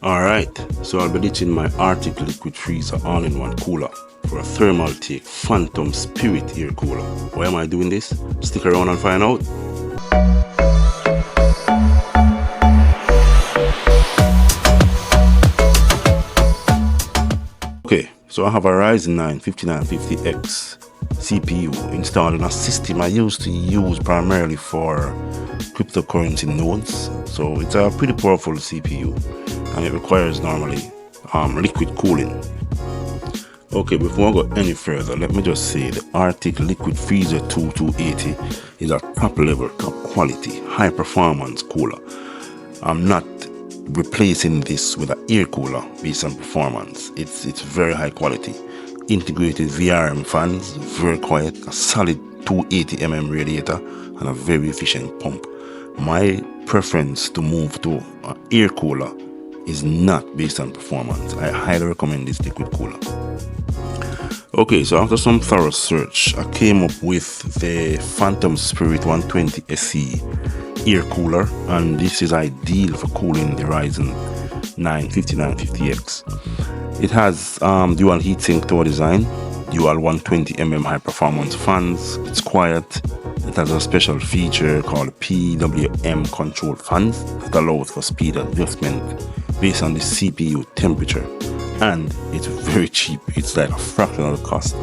Alright, so I'll be ditching my ARCTIC Liquid Freezer all-in-one cooler for a Thermaltake Phantom Spirit Air Cooler. Why am I doing this? Stick around and find out. Okay, so I have a Ryzen 9 5950X CPU installed in a system I used to use primarily for cryptocurrency nodes. So it's a pretty powerful CPU and it requires normally liquid cooling. Okay, before I go any further, let me just say the ARCTIC Liquid Freezer 2280 is a top level, top quality, high performance cooler. I'm not replacing this with an air cooler based on performance. It's very high quality. Integrated VRM fans, very quiet, a solid 280 radiator, and a very efficient pump. My preference to move to an air cooler is not based on performance. I highly recommend this liquid cooler. Okay, so after some thorough search, I came up with the Phantom Spirit 120 SE air cooler, and this is ideal for cooling the Ryzen 9 5950X. It has dual heatsink tower design, dual 120 high performance fans. It's quiet. It has a special feature called PWM control fans that allows for speed adjustment based on the CPU temperature, and it's very cheap. It's like a fraction of the cost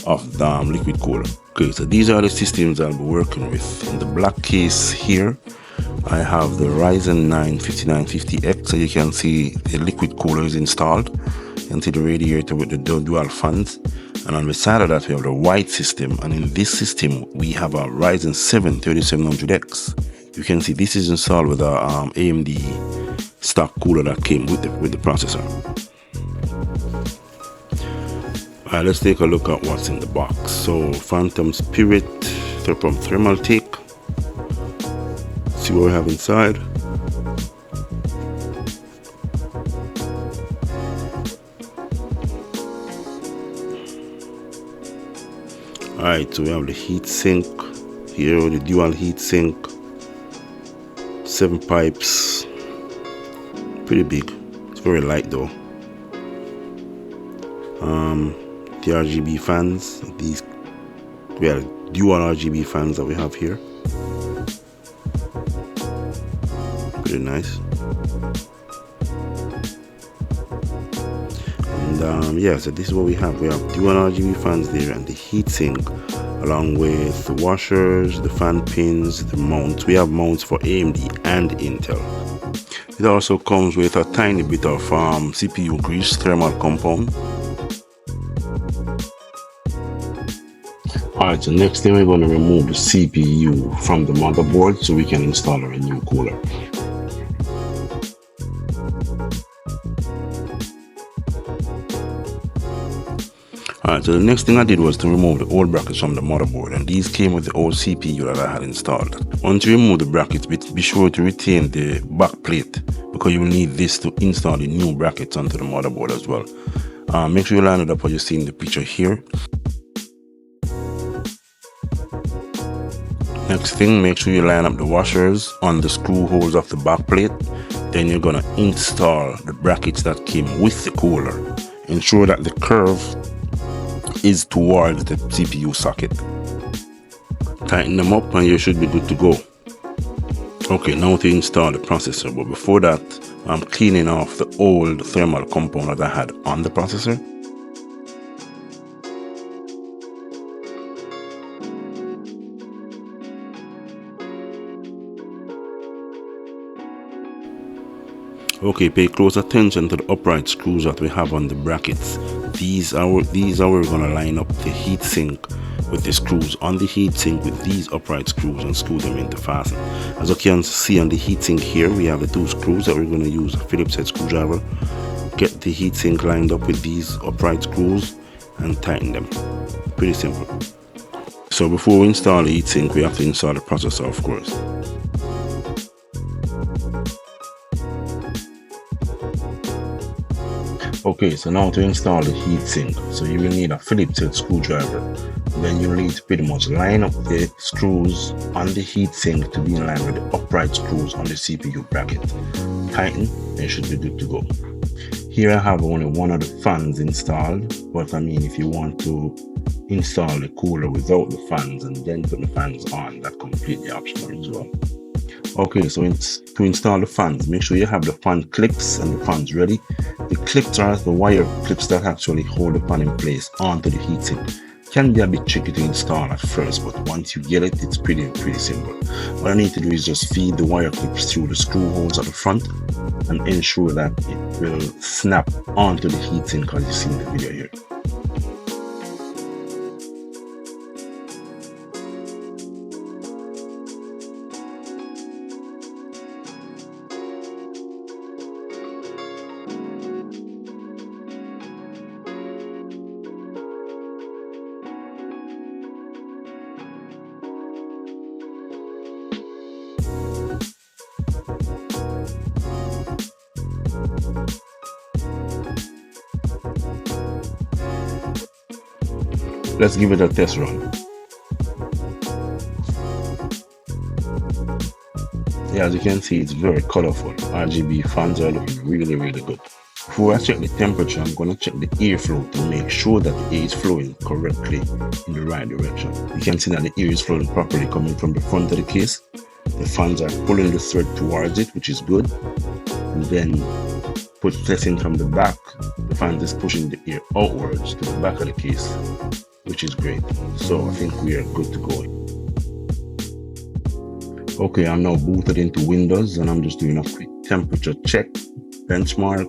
of the liquid cooler. Okay, so these are the systems I'll be working with. In the black case here, I have the Ryzen 9 5950X, so you can see the liquid cooler is installed. You can see the radiator with the dual fans, and on the side of that we have the white system, and in this system we have a Ryzen 7 3700X. You can see this is installed with a AMD stock cooler that came with the processor. Alright, let's take a look at what's in the box. So Phantom Spirit from Thermaltake. See what we have inside. Alright, so we have the heat sink here, the dual heat sink, 7 pipes, pretty big. It's very light though. The RGB fans, these we are dual RGB fans that we have here. Pretty nice. And yeah, so this is what we have. We have dual RGB fans there and the heatsink, along with the washers, the fan pins, the mounts. We have mounts for AMD and Intel. It also comes with a tiny bit of CPU grease thermal compound. Alright, so next thing we're going to remove the CPU from the motherboard so we can install a new cooler. Alright, so the next thing I did was to remove the old brackets from the motherboard, and these came with the old CPU that I had installed. Once you remove the brackets, be sure to retain the back plate because you will need this to install the new brackets onto the motherboard as well. Make sure you line it up as you see in the picture here. Next thing, make sure you line up the washers on the screw holes of the back plate. Then you're gonna install the brackets that came with the cooler. Ensure that the curve is towards the CPU socket. Tighten them up and you should be good to go. Okay, now to install the processor, but before that I'm cleaning off the old thermal compound that I had on the processor. Okay, pay close attention to the upright screws that we have on the brackets. These are where we're gonna line up the heatsink with the screws on the heatsink with these upright screws and screw them into fasten. As you can see on the heatsink here, we have the 2 screws that we're gonna use a Phillips head screwdriver. Get the heatsink lined up with these upright screws and tighten them. Pretty simple. So before we install the heatsink, we have to install the processor, of course. Okay, so now to install the heatsink, so you will need a Phillips head screwdriver. Then you will need to pretty much line up the screws on the heatsink to be in line with the upright screws on the CPU bracket. tighten, and you should be good to go. Here I have only one of the fans installed, but I mean, if you want to install the cooler without the fans and then put the fans on, that's completely optional as well. Okay, so to install the fans, make sure you have the fan clips and the fans ready. The clips are the wire clips that actually hold the fan in place onto the heatsink. Can be a bit tricky to install at first, but once you get it, it's pretty simple. What I need to do is just feed the wire clips through the screw holes at the front and ensure that it will snap onto the heatsink as you see in the video here. Let's give it a test run. Yeah, as you can see, it's very colorful. RGB fans are looking really good. Before I check the temperature, I'm going to check the airflow to make sure that the air is flowing correctly in the right direction. You can see that the air is flowing properly coming from the front of the case. The fans are pulling the thread towards it, which is good. And then pressing from the back, the fans is pushing the air outwards to the back of the case, which is great. So I think we are good to go. Okay, I'm now booted into Windows and I'm just doing a quick temperature check benchmark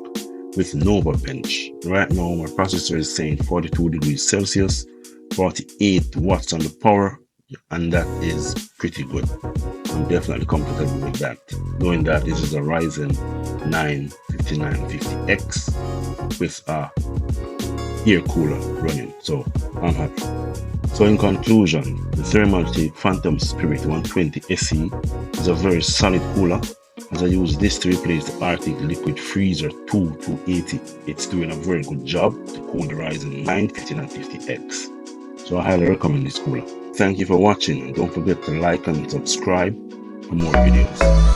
with Nova Bench. Right now my processor is saying 42 degrees Celsius, 48 watts on the power, and that is pretty good. I'm definitely comfortable with that, knowing that this is a Ryzen 9 5950X with a air cooler running, so I'm happy. So in conclusion, the Thermaltake Phantom Spirit 120 SE is a very solid cooler. As I use this to replace the ARCTIC Liquid Freezer 280, it's doing a very good job to cool the Ryzen 9 5950X. So I highly recommend this cooler. Thank you for watching, and don't forget to like and subscribe for more videos.